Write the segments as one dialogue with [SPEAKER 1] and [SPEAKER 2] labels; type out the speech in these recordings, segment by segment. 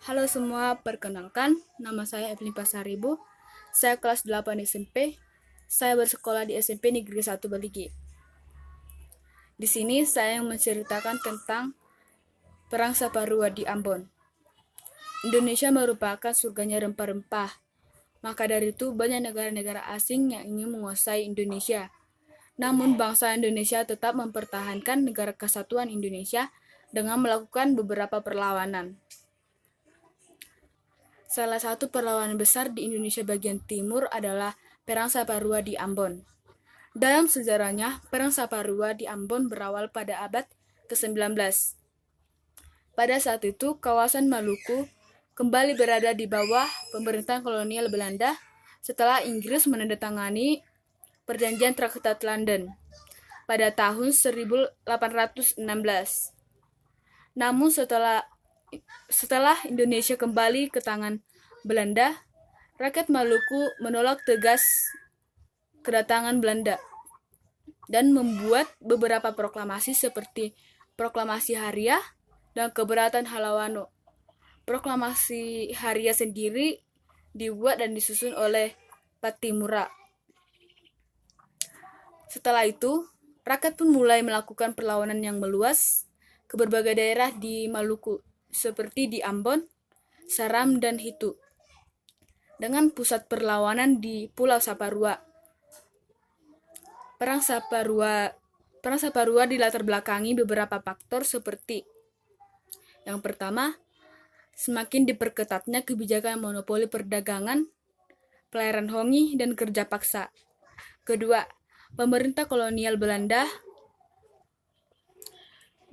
[SPEAKER 1] Halo semua, perkenalkan, nama saya Evelyn Pasaribu. Saya kelas 8 SMP. Saya bersekolah di SMP Negeri 1 Baligi. Di sini saya menceritakan tentang Perang Saparua di Ambon. Indonesia merupakan surganya rempah-rempah. Maka dari itu banyak negara-negara asing yang ingin menguasai Indonesia. Namun bangsa Indonesia tetap mempertahankan negara kesatuan Indonesia dengan melakukan beberapa perlawanan. Salah satu perlawanan besar di Indonesia bagian timur adalah Perang Saparua di Ambon. Dalam sejarahnya, Perang Saparua di Ambon berawal pada abad ke-19. Pada saat itu, kawasan Maluku kembali berada di bawah pemerintahan kolonial Belanda setelah Inggris menandatangani Perjanjian Traktat London pada tahun 1816. Namun setelah Indonesia kembali ke tangan Belanda, rakyat Maluku menolak tegas kedatangan Belanda dan membuat beberapa proklamasi seperti Proklamasi Haria dan Keberatan Halawano. Proklamasi Haria sendiri dibuat dan disusun oleh Patimura. Setelah itu, rakyat pun mulai melakukan perlawanan yang meluas ke berbagai daerah di Maluku, seperti di Ambon, Saram, dan Hitu, dengan pusat perlawanan di Pulau Saparua. Perang Saparua dilatar belakangi beberapa faktor seperti yang pertama, semakin diperketatnya kebijakan monopoli perdagangan, pelayaran hongi, dan kerja paksa. Kedua, pemerintah kolonial Belanda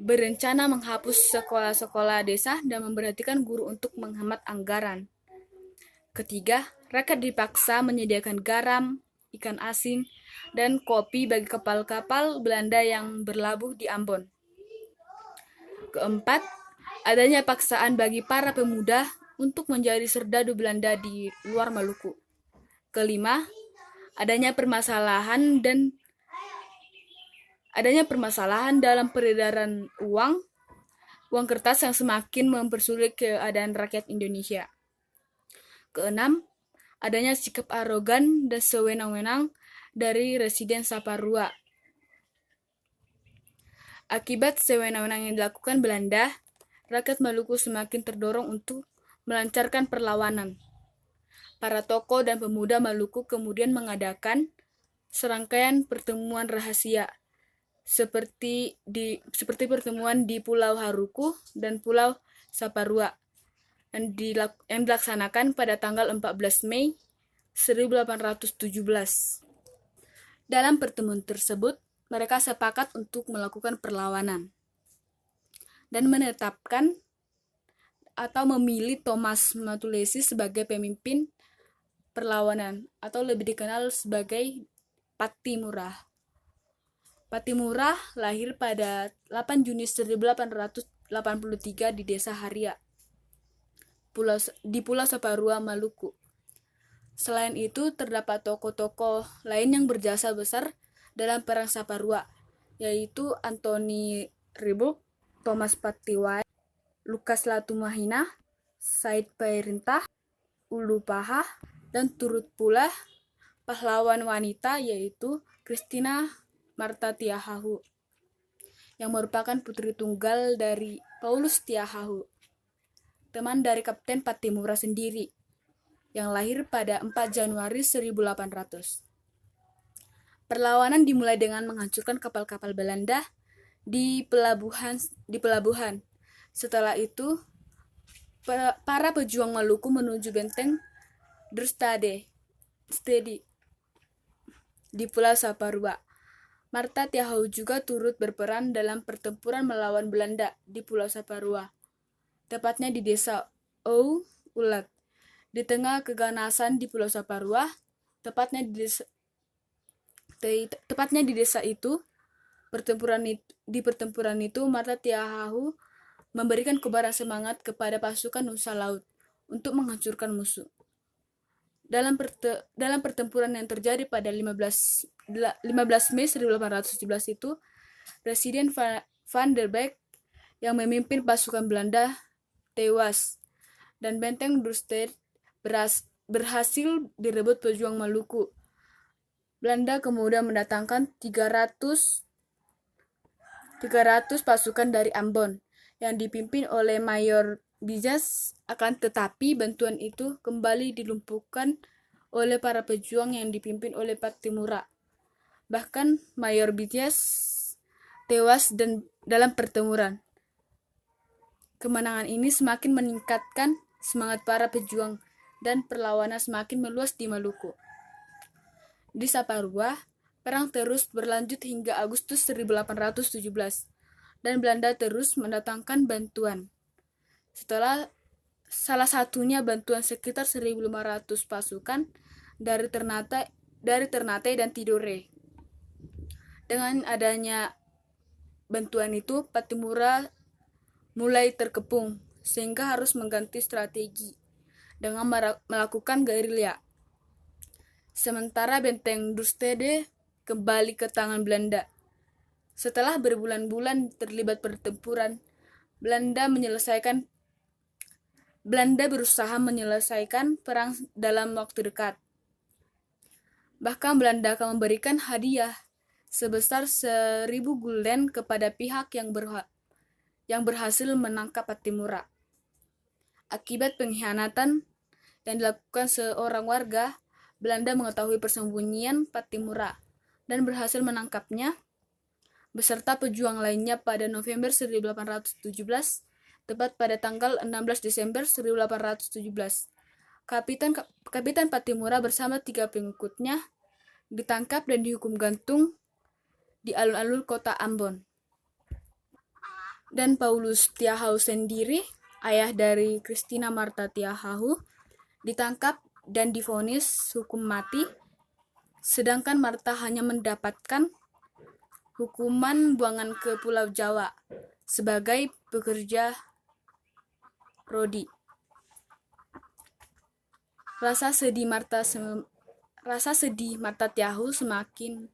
[SPEAKER 1] berencana menghapus sekolah-sekolah desa dan memberhentikan guru untuk menghemat anggaran. Ketiga, rakyat dipaksa menyediakan garam, ikan asin, dan kopi bagi kapal-kapal Belanda yang berlabuh di Ambon. Keempat, adanya paksaan bagi para pemuda untuk menjadi serdadu Belanda di luar Maluku. Kelima, adanya permasalahan dalam peredaran uang kertas yang semakin mempersulit keadaan rakyat Indonesia. Keenam, adanya sikap arogan dan sewenang-wenang dari residen Saparua. Akibat sewenang-wenang yang dilakukan Belanda, rakyat Maluku semakin terdorong untuk melancarkan perlawanan. Para tokoh dan pemuda Maluku kemudian mengadakan serangkaian pertemuan rahasia, seperti pertemuan di Pulau Haruku dan Pulau Saparua yang dilaksanakan pada tanggal 14 Mei 1817. Dalam pertemuan tersebut, mereka sepakat untuk melakukan perlawanan dan menetapkan atau memilih Thomas Matulesi sebagai pemimpin perlawanan atau lebih dikenal sebagai Patimura. Patimura lahir pada 8 Juni 1883 di Desa Haria, di Pulau Saparua, Maluku. Selain itu, terdapat tokoh-tokoh lain yang berjasa besar dalam Perang Saparua, yaitu Anthony Ribuk, Thomas Patiwai, Lukas Latumahina, Said Pairintah, Ulu Paha, dan turut pula pahlawan wanita yaitu Christina Marta Tiahahu, yang merupakan putri tunggal dari Paulus Tiahahu, teman dari Kapten Patimura sendiri, yang lahir pada 4 Januari 1800. Perlawanan dimulai dengan menghancurkan kapal-kapal Belanda di pelabuhan. Setelah itu, para pejuang Maluku menuju benteng Drustade di Pulau Saparua. Marta Tiahahu juga turut berperan dalam pertempuran melawan Belanda di Pulau Saparua, tepatnya di desa Ulat. Di tengah keganasan di Pulau Saparua, tepatnya di desa itu, di pertempuran itu Marta Tiahahu memberikan kobaran semangat kepada pasukan Nusa Laut untuk menghancurkan musuh. Dalam pertempuran yang terjadi pada 15 Mei 1817 itu, Presiden Van der Beek yang memimpin pasukan Belanda tewas dan benteng Dürstedt berhasil direbut pejuang Maluku. Belanda kemudian mendatangkan 300 pasukan dari Ambon yang dipimpin oleh Mayor Bijaz, akan tetapi bantuan itu kembali dilumpuhkan oleh para pejuang yang dipimpin oleh Pattimura. Bahkan Mayor Bijaz tewas dalam pertempuran. Kemenangan ini semakin meningkatkan semangat para pejuang dan perlawanan semakin meluas di Maluku. Di Saparua, perang terus berlanjut hingga Agustus 1817 dan Belanda terus mendatangkan bantuan. Setelah salah satunya bantuan sekitar 1.500 pasukan dari Ternate dan Tidore. Dengan adanya bantuan itu, Pattimura mulai terkepung sehingga harus mengganti strategi dengan melakukan gerilya. Sementara benteng Dürstede kembali ke tangan Belanda. Setelah berbulan-bulan terlibat pertempuran, Belanda berusaha menyelesaikan perang dalam waktu dekat. Bahkan Belanda akan memberikan hadiah sebesar 1.000 gulden kepada pihak yang berhasil menangkap Pattimura. Akibat pengkhianatan yang dilakukan seorang warga, Belanda mengetahui persembunyian Pattimura dan berhasil menangkapnya beserta pejuang lainnya pada November 1817, tepat pada tanggal 16 Desember 1817. Kapitan Pattimura bersama 3 pengikutnya ditangkap dan dihukum gantung di alun-alun kota Ambon. Dan Paulus Tiahahu sendiri, ayah dari Christina Martha Tiahahu, ditangkap dan divonis hukum mati, sedangkan Martha hanya mendapatkan hukuman buangan ke Pulau Jawa sebagai pekerja rodi. Rasa sedih Martha Tiahahu semakin